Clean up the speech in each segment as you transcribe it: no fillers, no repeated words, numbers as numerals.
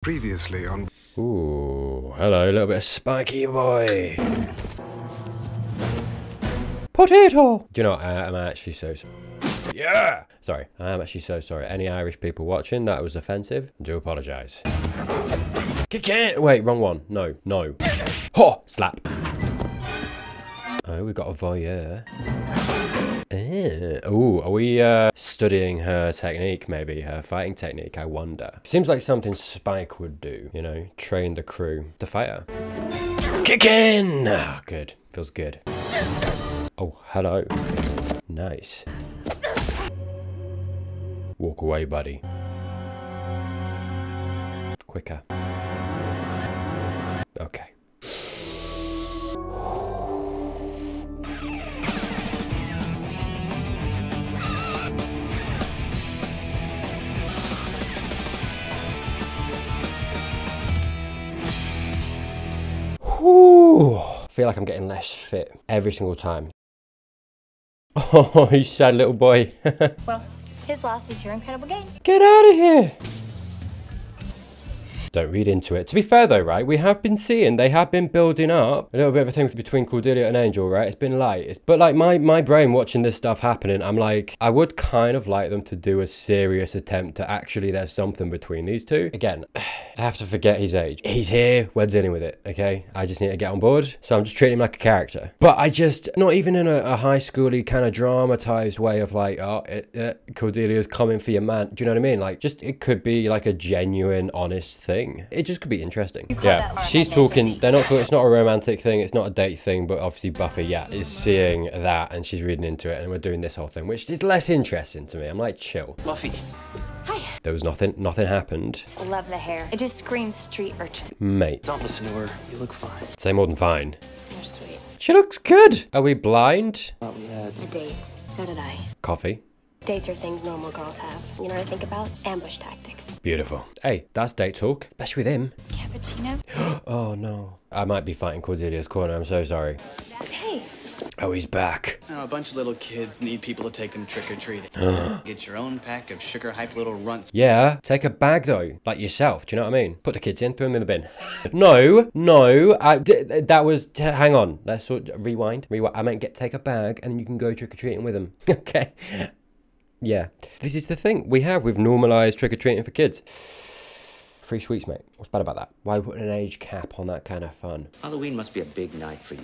Previously on... Ooh, hello, a little bit of spiky boy. Potato! Do you know what, I'm actually so sorry. Yeah! Sorry, I am actually so sorry. Any Irish people watching, that was offensive. I do apologise. Kick it! Wait, wrong one. No, no. Ho! Slap. Oh, we've got a voyeur. Oh, are we studying her technique, maybe? Her fighting technique, I wonder. Seems like something Spike would do, you know? Train the crew to fight her. Kick in! Ah, good. Feels good. Oh, hello. Nice. Walk away, buddy. Quicker. Okay. Whew. I feel like I'm getting less fit every single time. Oh, you sad little boy. Well, his loss is your incredible gain. Get out of here. Don't read into it. To be fair though, right, we have been seeing, they have been building up a little bit of a thing between Cordelia and Angel, right? It's been light. But like my brain watching this stuff happening, I'm like, I would kind of like them to do a serious attempt to actually, there's something between these two. Again, I have to forget his age. He's here, we're dealing with it, okay? I just need to get on board. So I'm just treating him like a character. But I just, not even in a high schooly kind of dramatized way of like, oh, Cordelia's coming for your man. Do you know what I mean? Like, just, it could be like a genuine, honest thing. It just could be interesting. Yeah, she's talking, they're not talking, it's not a romantic thing, it's not a date thing, but obviously Buffy, yeah, is seeing that and she's reading into it and we're doing this whole thing, which is less interesting to me. I'm like, chill. Buffy. Hi. There was nothing happened. I love the hair. It just screams street urchin. Mate. Don't listen to her. You look fine. Say more than fine. You're sweet. She looks good. Are we blind? Thought we had A date. So did I. Coffee. Dates are things normal girls have. You know what I think about? Ambush tactics. Beautiful. Hey, that's date talk, especially with him. Cappuccino? Oh no. I might be fighting Cordelia's corner, I'm so sorry. Hey. Oh, he's back. Now, a bunch of little kids need people to take them trick-or-treating. Get your own pack of sugar-hype little runts. Yeah, take a bag though, like yourself, do you know what I mean? Put the kids in, throw them in the bin. No, that was, hang on, let's rewind. I meant take a bag and then you can go trick-or-treating with them. Okay. Yeah, this is the thing we've normalised trick-or-treating for kids. Free sweets, mate. What's bad about that? Why put an age cap on that kind of fun? Halloween must be a big night for you.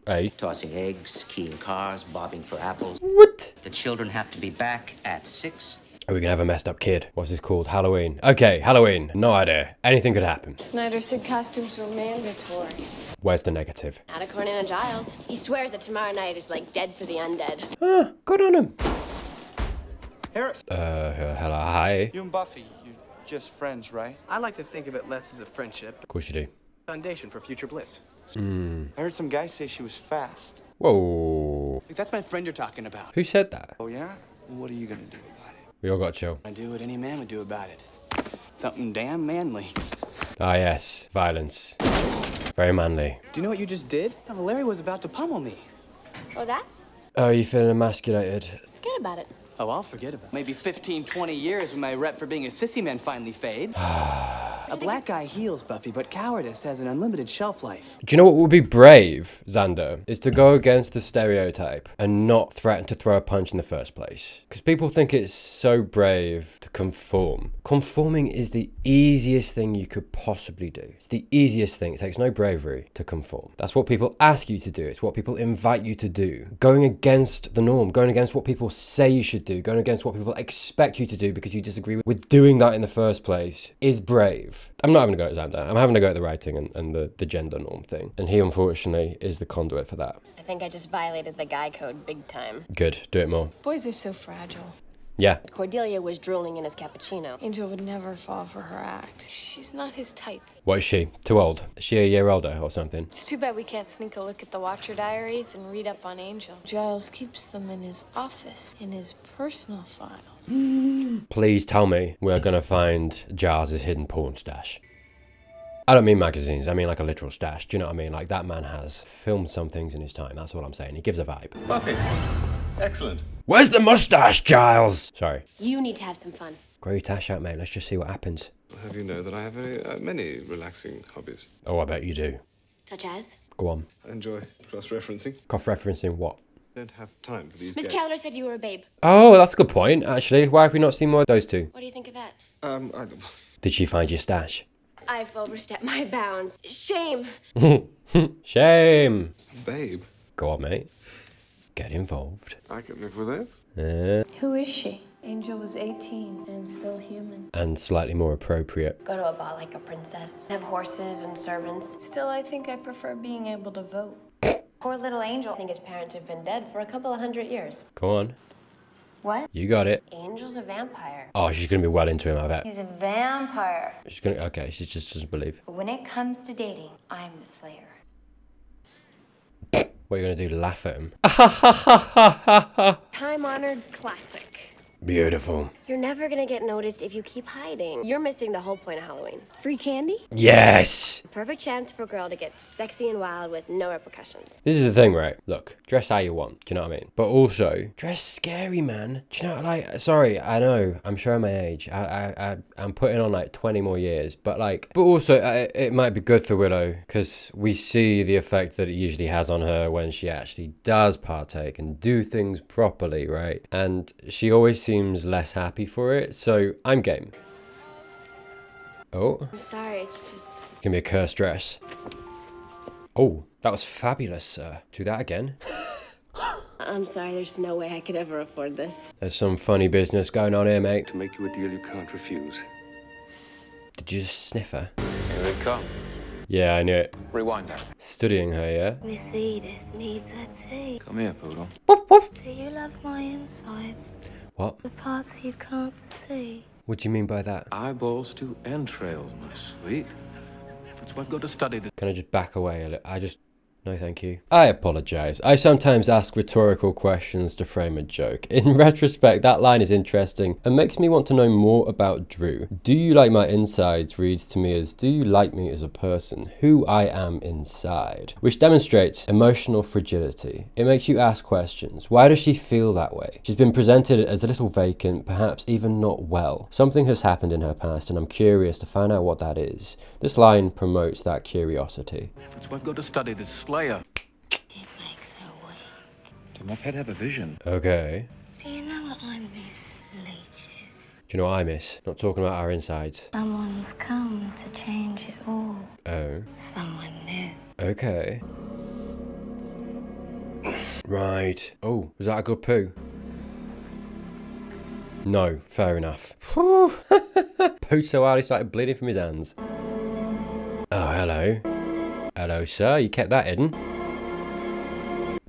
Hey? Tossing eggs, keying cars, bobbing for apples. What? The children have to be back at 6. Are we gonna have a messed up kid? What's this called? Halloween. Okay, Halloween. No idea. Anything could happen. Snyder said costumes were mandatory. Where's the negative? Not according to Giles. He swears that tomorrow night is like dead for the undead. Ah, good on him. Harris. Hello, hi. You and Buffy, you're just friends, right? I like to think of it less as a friendship. Of course you do. Foundation for future bliss. I heard some guy say she was fast. Whoa. That's my friend you're talking about. Who said that? Oh, yeah? Well, what are you gonna do about it? We all got chill. I do what any man would do about it. Something damn manly. Ah, yes. Violence. Very manly. Do you know what you just did? Larry was about to pummel me. Oh, that? Oh, you feeling emasculated? Forget about it. Oh, I'll forget about it. Maybe 15, 20 years when my rep for being a sissy man finally fade. A black guy heals, Buffy, but cowardice has an unlimited shelf life. Do you know what would be brave, Xander? Is to go against the stereotype and not threaten to throw a punch in the first place. Because people think it's so brave to conform. Conforming is the easiest thing you could possibly do. It's the easiest thing. It takes no bravery to conform. That's what people ask you to do. It's what people invite you to do. Going against the norm, going against what people say you should do, going against what people expect you to do because you disagree with doing that in the first place is brave. I'm not having a go at Xander. I'm having a go at the writing and the gender norm thing. And he, unfortunately, is the conduit for that. I think I just violated the guy code big time. Good. Do it more. Boys are so fragile. Yeah. Cordelia was drooling in his cappuccino. Angel would never fall for her act. She's not his type. What is she? Too old? Is she a year older or something? It's too bad we can't sneak a look at the Watcher diaries and read up on Angel. Giles keeps them in his office, in his personal files. Please tell me we're gonna find Giles' hidden porn stash. I don't mean magazines, I mean like a literal stash. Do you know what I mean? Like that man has filmed some things in his time. That's what I'm saying. He gives a vibe. Buffy. Excellent. Where's the mustache, Giles? Sorry. You need to have some fun. Grow your tash out, mate. Let's just see what happens. I'll have you know that I have many relaxing hobbies. Oh, I bet you do. Such as? Go on. I enjoy cross-referencing. Cross-referencing what? Don't have time for these Miss games. Calendar said you were a babe. Oh, that's a good point, actually. Why have we not seen more of those two? What do you think of that? Did she find your stash? I've overstepped my bounds. Shame. Shame. Babe, Go on, mate. Get involved. I can live with it. Who is she? Angel was 18 and still human. And slightly more appropriate. Go to a ball like a princess. Have horses and servants. Still, I think I prefer being able to vote. Poor little Angel. I think his parents have been dead for a couple of 100 years. Go on. What? You got it. Angel's a vampire. Oh, she's gonna be well into him, I bet. He's a vampire. She's gonna, okay, she just doesn't believe. But when it comes to dating, I'm the slayer. What are you gonna do, laugh at him? Time-honored classic. Beautiful. You're never gonna get noticed if you keep hiding. You're missing the whole point of Halloween. Free candy? Yes! Perfect chance for a girl to get sexy and wild with no repercussions. This is the thing, right? Look, dress how you want. Do you know what I mean? But also, dress scary, man. Do you know, like, sorry, I know, I'm showing my age. I'm putting on like 20 more years, but like, but also it might be good for Willow because we see the effect that it usually has on her when she actually does partake and do things properly, right? And she always seems less happy for it, so I'm game. Oh, I'm sorry, it's just... give me a cursed dress. Oh, that was fabulous, sir. Do that again. I'm sorry, there's no way I could ever afford this. There's some funny business going on here, mate. To make you a deal you can't refuse. Did you just sniff her? Here it comes. Yeah, I knew it. Rewind that. Studying her, yeah? Miss Edith needs a tea. Come here, Poodle. Do you love my insides? What? The parts you can't see. What do you mean by that? Eyeballs to entrails, my sweet. That's why I've got to study this. Can I just back away a little? No, thank you. I apologize. I sometimes ask rhetorical questions to frame a joke. In retrospect, that line is interesting and makes me want to know more about Drew. Do you like my insides reads to me as, do you like me as a person, who I am inside? Which demonstrates emotional fragility. It makes you ask questions. Why does she feel that way? She's been presented as a little vacant, perhaps even not well. Something has happened in her past and I'm curious to find out what that is. This line promotes that curiosity. That's why I've got to study this Slayer. It makes her weak. Did my pet have a vision? Okay. Do you know what I miss, leeches? Do you know what I miss? Not talking about our insides. Someone's come to change it all. Oh. Someone new. Okay. Right. Oh, was that a good poo? No, fair enough. Pooed so hard he started bleeding from his hands. Oh, hello. Hello, sir. You kept that hidden.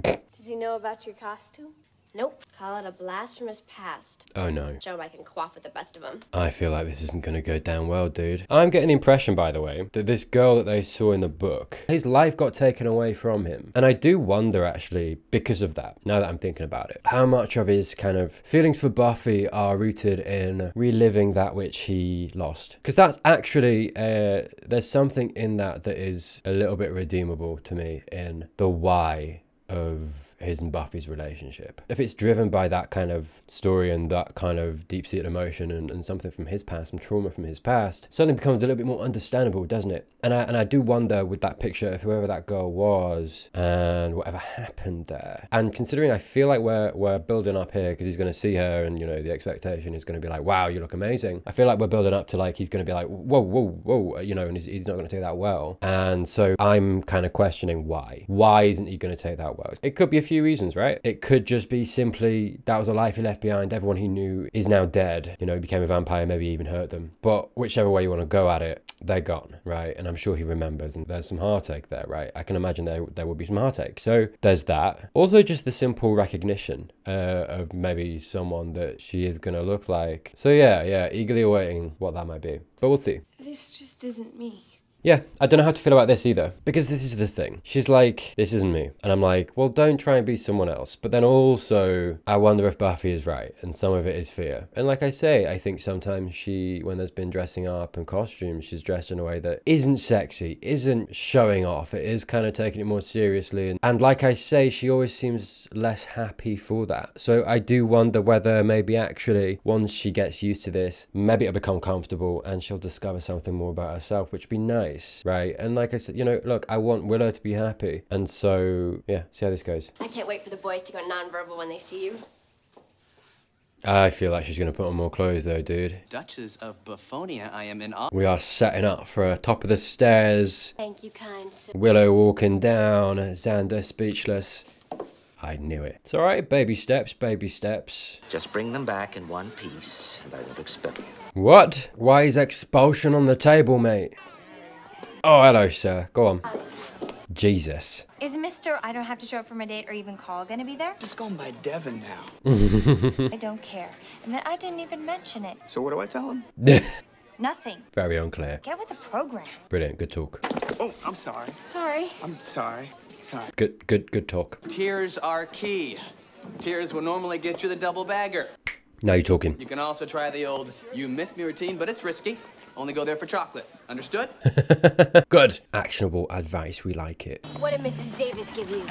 Does he know about your costume? Nope. Call it a blast from his past. Oh, no. Show him I can quaff with the best of them. I feel like this isn't going to go down well, dude. I'm getting the impression, by the way, that this girl that they saw in the book, his life got taken away from him. And I do wonder, actually, because of that, now that I'm thinking about it, how much of his kind of feelings for Buffy are rooted in reliving that which he lost. Because that's actually, there's something in that that is a little bit redeemable to me in the why of his and Buffy's relationship. If it's driven by that kind of story and that kind of deep-seated emotion and something from his past, some trauma from his past, suddenly becomes a little bit more understandable, doesn't it? And I do wonder with that picture of whoever that girl was and whatever happened there. And considering I feel like we're building up here because he's going to see her and, you know, the expectation is going to be like, wow, you look amazing. I feel like we're building up to like, he's going to be like, whoa, whoa, whoa, you know, and he's not going to take that well. And so I'm kind of questioning why. Why isn't he going to take that well? It could be a few reasons, right? It could just be simply that was a life he left behind. Everyone he knew is now dead. You know, he became a vampire, maybe even hurt them. But whichever way you want to go at it, they're gone, right? And I'm sure he remembers, and there's some heartache there, right? I can imagine there will be some heartache. So there's that. Also just the simple recognition of maybe someone that she is going to look like. So yeah, eagerly awaiting what that might be. But we'll see. This just isn't me. Yeah, I don't know how to feel about this either. Because this is the thing. She's like, this isn't me. And I'm like, well, don't try and be someone else. But then also, I wonder if Buffy is right. And some of it is fear. And like I say, I think sometimes she, when there's been dressing up and costumes, she's dressed in a way that isn't sexy, isn't showing off. It is kind of taking it more seriously. And like I say, she always seems less happy for that. So I do wonder whether maybe actually, once she gets used to this, maybe it'll become comfortable and she'll discover something more about herself, which would be nice, right? And like I said, you know, look, I want Willow to be happy. And so, yeah, see how this goes. I can't wait for the boys to go nonverbal when they see you. I feel like she's going to put on more clothes though, dude. Duchess of Buffonia, I am in awe. We are setting up for a top of the stairs. Thank you, kind sir. Willow walking down, Xander speechless. I knew it. It's all right, baby steps, baby steps. Just bring them back in one piece, and I won't expel you. What? Why is expulsion on the table, mate? Oh, hello, sir. Go on. Jesus. Is Mr. I don't have to show up for my date or even call gonna be there? Just going by Devin now. I don't care. And then I didn't even mention it. So what do I tell him? Nothing. Very unclear. Get with the program. Brilliant. Good talk. Oh, I'm sorry. Sorry. I'm sorry. Sorry. Good talk. Tears are key. Tears will normally get you the double bagger. Now you're talking. You can also try the old "you miss me" routine, but it's risky. Only go there for chocolate. Understood? Good. Actionable advice. We like it. What did Mrs. Davis give you?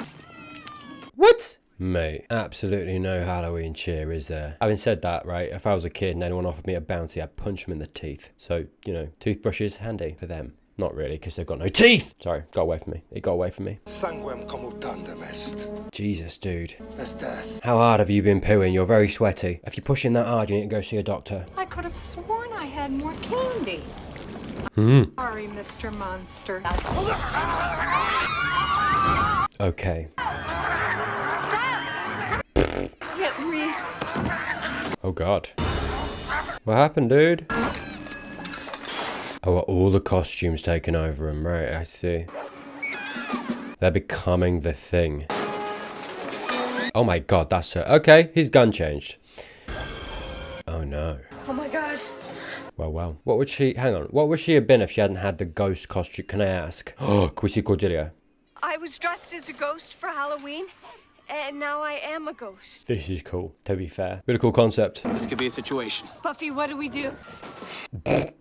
What? Mate, absolutely no Halloween cheer, is there? Having said that, right, if I was a kid and anyone offered me a bounty, I'd punch them in the teeth. So, you know, toothbrushes, handy for them. Not really, because they've got no teeth. Sorry, got away from me. It got away from me. Jesus, dude. How hard have you been pooing? You're very sweaty. If you're pushing that hard, you need to go see a doctor. I could have sworn I had more candy. Sorry, Mr. Monster. Okay. Stop! Get me. Oh, God. What happened, dude? Oh, are all the costumes taken over him? Right, I see. They're becoming the thing. Oh my God, that's her. Okay, his gun changed. Oh no. Oh my God. Well. What would she, hang on, what would she have been if she hadn't had the ghost costume? Can I ask? Oh, can we see Cordelia? I was dressed as a ghost for Halloween, and now I am a ghost. This is cool, to be fair. Really cool concept. This could be a situation. Buffy, what do we do?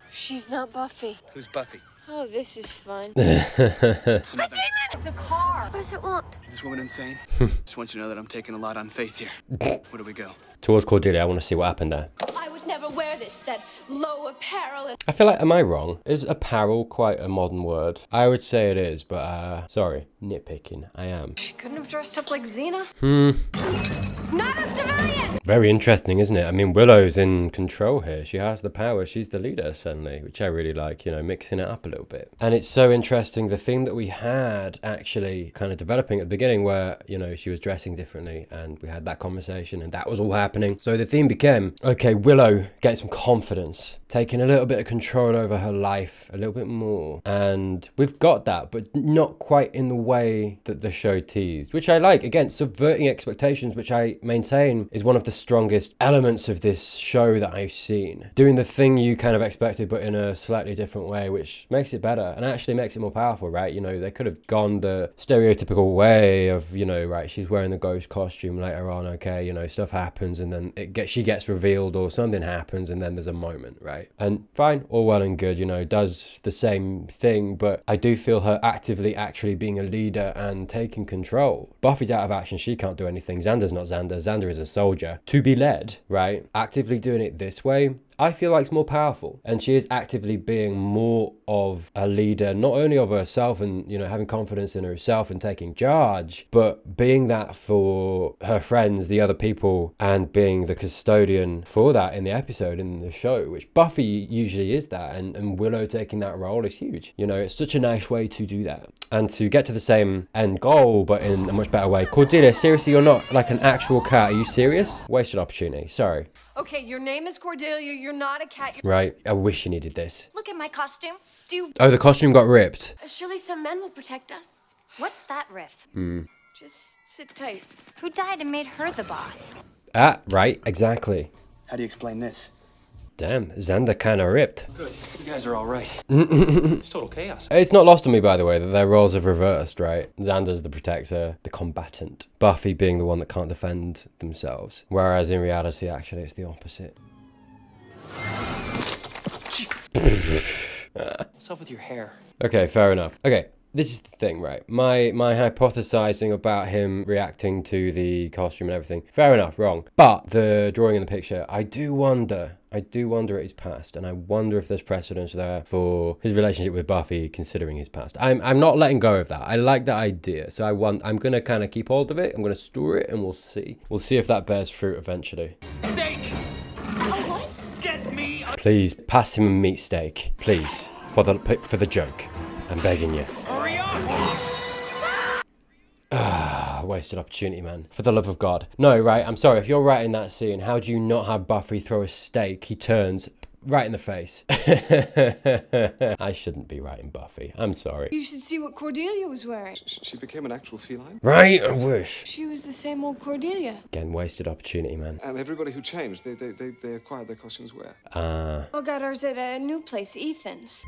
She's not Buffy. Who's Buffy? Oh, this is fun. It's a car. What does it want? Is this woman insane? Just want you to know that I'm taking a lot on faith here. Where do we go? Towards Cordelia, I want to see what happened there. I would never wear this, that low apparel and... I feel like, am I wrong? Is apparel quite a modern word? I would say it is, but sorry, nitpicking, I am. She couldn't have dressed up like Xena. Not a civilian! Very interesting, isn't it? I mean, Willow's in control here. She has the power. She's the leader, suddenly, which I really like, you know, mixing it up a little bit. And it's so interesting, the theme that we had actually kind of developing at the beginning where, you know, she was dressing differently and we had that conversation and that was all happening. So the theme became, okay, Willow gets some confidence, taking a little bit of control over her life, a little bit more. And we've got that, but not quite in the way that the show teased, which I like. Again, subverting expectations, which I maintain is one of the strongest elements of this show that I've seen. Doing the thing you kind of expected, but in a slightly different way, which makes it better and actually makes it more powerful, right? You know, they could have gone the stereotypical way of, you know, right, she's wearing the ghost costume later on, okay, you know, stuff happens and then she gets revealed or something happens and then there's a moment, right? And fine, all well and good, you know, does the same thing, but I do feel her actively actually being a leader and taking control. Buffy's out of action, she can't do anything. Xander's not Xander. Xander is a soldier to be led, right? Actively doing it this way, I feel like it's more powerful. And she is actively being more of a leader, not only of herself and, you know, having confidence in herself and taking charge, but being that for her friends, the other people, and being the custodian for that in the episode, in the show, which Buffy usually is that. And Willow taking that role is huge. You know, it's such a nice way to do that. And to get to the same end goal, but in a much better way. Cordelia, seriously, you're not like an actual cat. Are you serious? Wasted opportunity. Sorry. Okay, your name is Cordelia. You're not a cat. Right. I wish you needed this. Look at my costume. Oh, the costume got ripped. Surely some men will protect us. What's that riff? Just sit tight. Who died and made her the boss? Ah, right. Exactly. How do you explain this? Damn, Xander kind of ripped. Good. You guys are all right. It's total chaos. It's not lost on me, by the way, that their roles have reversed, right? Xander's the protector, the combatant. Buffy being the one that can't defend themselves. Whereas in reality, actually, it's the opposite. What's up with your hair? Okay, fair enough. Okay, this is the thing, right? My hypothesizing about him reacting to the costume and everything, fair enough, wrong. But the drawing in the picture, I do wonder at his past, and I wonder if there's precedence there for his relationship with Buffy considering his past. I'm not letting go of that. I like that idea, so I'm gonna kind of keep hold of it. I'm gonna store it, and we'll see. We'll see if that bears fruit eventually. Steak! Oh, what? Get me a... Please, pass him a meat steak. Please, for the joke. I'm begging you. Hurry up! Wasted opportunity, man. For the love of God. No, right, I'm sorry. If you're writing that scene, how do you not have Buffy throw a steak? He turns right in the face. I shouldn't be writing Buffy. I'm sorry. You should see what Cordelia was wearing. She became an actual feline? Right? I wish. She was the same old Cordelia. Again, wasted opportunity, man. And everybody who changed, they acquired their costumes where? I got ours at a new place, Ethan's.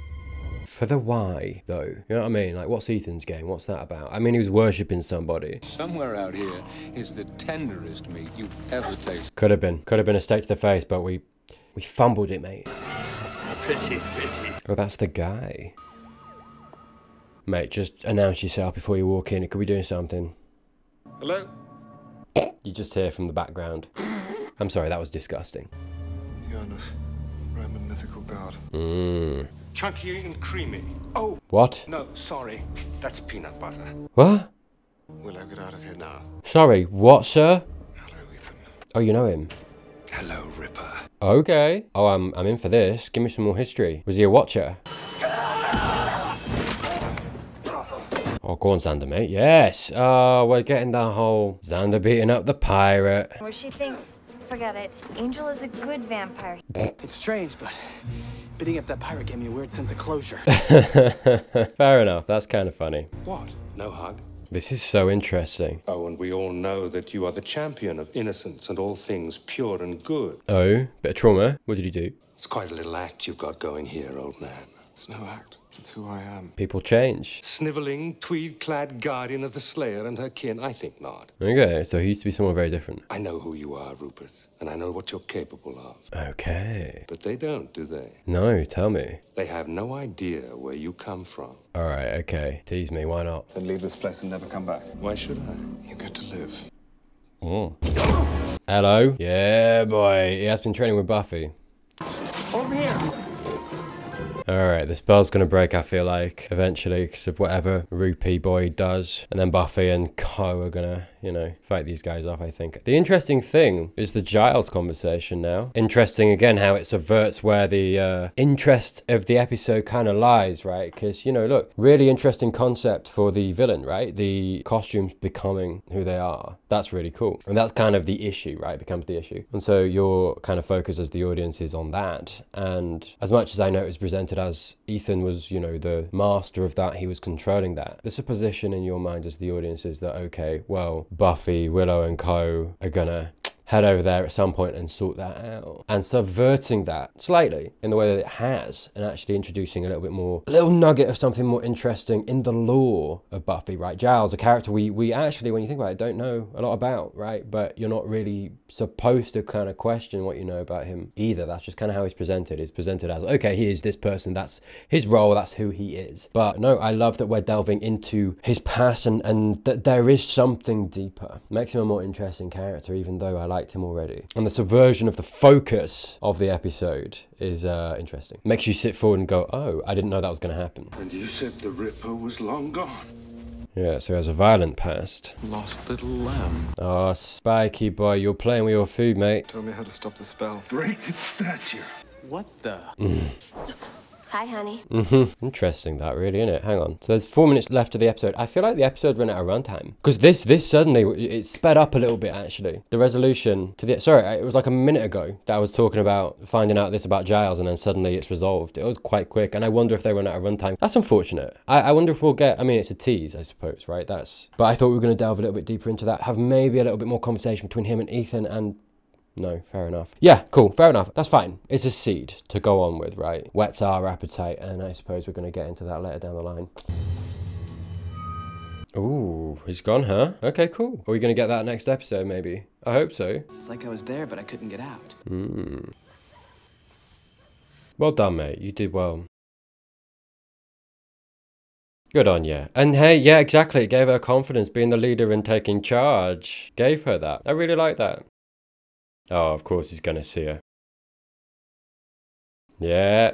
For the why, though. You know what I mean? Like, what's Ethan's game? What's that about? I mean, he was worshipping somebody. Somewhere out here is the tenderest meat you've ever tasted. Could have been a steak to the face, but we fumbled it, mate. Pretty. Oh, that's the guy. Mate, just announce yourself before you walk in. It could be doing something. Hello? You just hear from the background. I'm sorry, that was disgusting. Janus, Roman mythical god. Chunky and creamy. Oh! What? No, sorry. That's peanut butter. What? Willow, get out of here now. Sorry, what, sir? Hello, Ethan. Oh, you know him? Hello, Ripper. Okay. Oh, I'm in for this. Give me some more history. Was he a watcher? Oh, go on, Xander, mate. Yes. Oh, we're getting that whole Xander beating up the pirate. Where she thinks, forget it. Angel is a good vampire. It's strange, but beating up that pirate gave me a weird sense of closure. Fair enough. That's kind of funny. What? No hug? This is so interesting. Oh, and we all know that you are the champion of innocence and all things pure and good. Oh, bit of trauma. What did he do? It's quite a little act you've got going here, old man. It's no act. It's who I am. People change. Sniveling, tweed-clad guardian of the Slayer and her kin? I think not. Okay, so he used to be someone very different. I know who you are, Rupert, and I know what you're capable of. Okay. But they don't, do they? No, tell me. They have no idea where you come from. All right, okay. Tease me, why not? Then leave this place and never come back. Why should I? You get to live. Oh. Hello? Yeah, boy. He has been training with Buffy. Over here! Alright, the spell's gonna break, I feel like, eventually, because of whatever Rupee boy does. And then Buffy and Co are gonna, you know, fight these guys off, I think. The interesting thing is the Giles conversation now. Interesting, again, how it subverts where the interest of the episode kind of lies, right? Because, you know, look, really interesting concept for the villain, right? The costumes becoming who they are. That's really cool. And that's kind of the issue, right? It becomes the issue. And so your kind of focus as the audience is on that. And as much as I know it was presented as Ethan was, you know, the master of that, he was controlling that. The supposition in your mind as the audience is that, okay, well, Buffy, Willow and Co are gonna head over there at some point and sort that out. And subverting that slightly in the way that it has, and actually introducing a little nugget of something more interesting in the lore of Buffy, right? Giles, a character we actually, when you think about it, don't know a lot about, right? But you're not really supposed to kind of question what you know about him either. That's just kind of how he's presented. He's presented as, okay, he is this person, that's his role, that's who he is. But no, I love that we're delving into his past and that there is something deeper. Makes him a more interesting character, even though I liked him already. And the subversion of the focus of the episode is interesting. Makes you sit forward and go, oh, I didn't know that was going to happen. And you said the Ripper was long gone. Yeah, so he has a violent past. Lost little lamb. Oh, Spiky boy, you're playing with your food, mate. Tell me how to stop the spell. Break its stature. What the? Hi, honey. Interesting that, really, isn't it? Hang on. So there's 4 minutes left of the episode. I feel like the episode ran out of runtime. Because this suddenly, it sped up a little bit, actually. The resolution to the... Sorry, it was like a minute ago that I was talking about finding out this about Giles, and then suddenly it's resolved. It was quite quick, and I wonder if they run out of runtime. That's unfortunate. I wonder if we'll get... I mean, it's a tease, I suppose, right? But I thought we were going to delve a little bit deeper into that. Have maybe a little bit more conversation between him and Ethan, and... No, fair enough. Yeah, cool, fair enough. That's fine. It's a seed to go on with, right? Whets our appetite, and I suppose we're going to get into that later down the line. Ooh, he's gone, huh? Okay, cool. Are we going to get that next episode, maybe? I hope so. It's like I was there, but I couldn't get out. Well done, mate. You did well. Good on you. And hey, yeah, exactly. It gave her confidence, being the leader and taking charge. Gave her that. I really like that. Oh, of course he's going to see her. Yeah.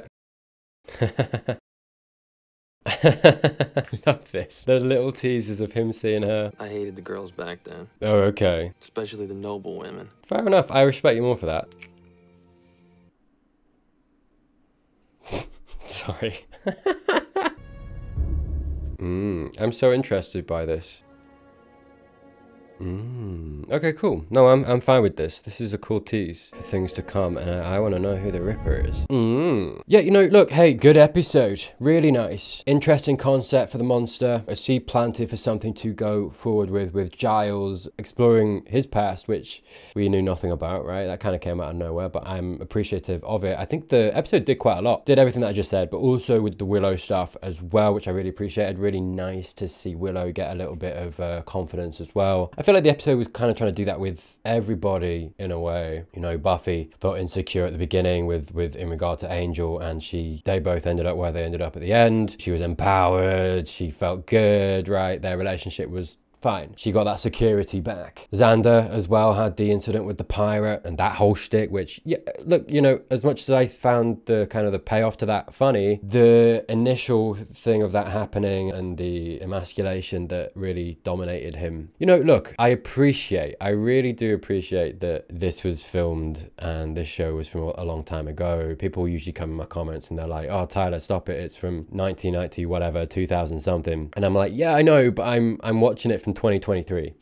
Love this. The little teasers of him seeing her. I hated the girls back then. Oh, okay. Especially the noble women. Fair enough. I respect you more for that. Sorry. I'm so interested by this. Okay, cool. No, I'm fine with this. This is a cool tease for things to come, and I want to know who the Ripper is. Yeah, you know, look, hey, good episode. Really nice. Interesting concept for the monster. A seed planted for something to go forward with Giles exploring his past, which we knew nothing about, right? That kind of came out of nowhere, but I'm appreciative of it. I think the episode did quite a lot. Did everything that I just said, but also with the Willow stuff as well, which I really appreciated. Really nice to see Willow get a little bit of confidence as well. I feel like the episode was kind of trying to do that with everybody in a way. You know, Buffy felt insecure at the beginning with in regard to Angel, and they both ended up where they ended up at the end. She was empowered, she felt good, right? Their relationship was fine. She got that security back. Xander as well had the incident with the pirate and that whole shtick, which, yeah, look, you know, as much as I found the kind of the payoff to that funny, the initial thing of that happening and the emasculation that really dominated him. You know, look, I really do appreciate that this was filmed and this show was from a long time ago. People usually come in my comments and they're like, oh, Tyler, stop it. It's from 1990, whatever, 2000 something. And I'm like, yeah, I know, but I'm watching it from 2023,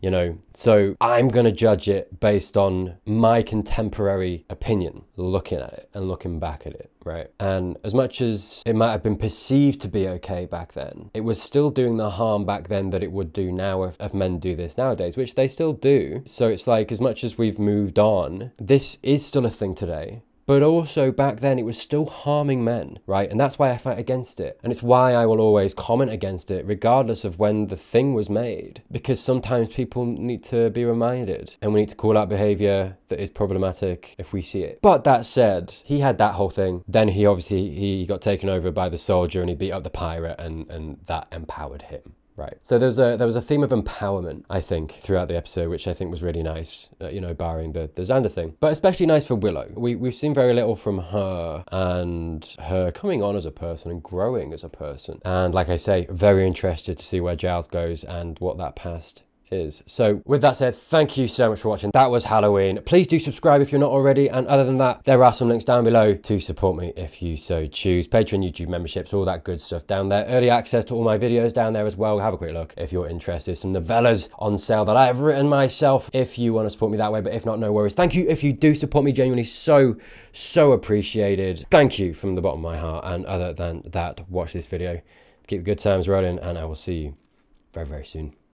you know, so I'm gonna judge it based on my contemporary opinion, looking at it and looking back at it, right? And as much as it might have been perceived to be okay back then, it was still doing the harm back then that it would do now if men do this nowadays, which they still do. So it's like, as much as we've moved on, this is still a thing today. But also back then it was still harming men, right? And that's why I fight against it. And it's why I will always comment against it, regardless of when the thing was made. Because sometimes people need to be reminded, and we need to call out behavior that is problematic if we see it. But that said, he had that whole thing. Then he got taken over by the soldier and he beat up the pirate, and that empowered him. Right. So there was a theme of empowerment, I think, throughout the episode, which I think was really nice, you know, barring the Xander thing. But especially nice for Willow. We've seen very little from her and her coming on as a person and growing as a person. And like I say, very interested to see where Giles goes and what that past is. So with that said, thank you so much for watching. That was Halloween. Please do subscribe if you're not already, and other than that, there are some links down below to support me if you so choose. Patreon, YouTube memberships, all that good stuff down there. Early access to all my videos down there as well. Have a quick look if you're interested. Some novellas on sale that I've written myself if you want to support me that way, but if not, no worries. Thank you if you do support me, genuinely so appreciated. Thank you from the bottom of my heart, and other than that, watch this video. Keep the good times rolling, and I will see you very, very soon.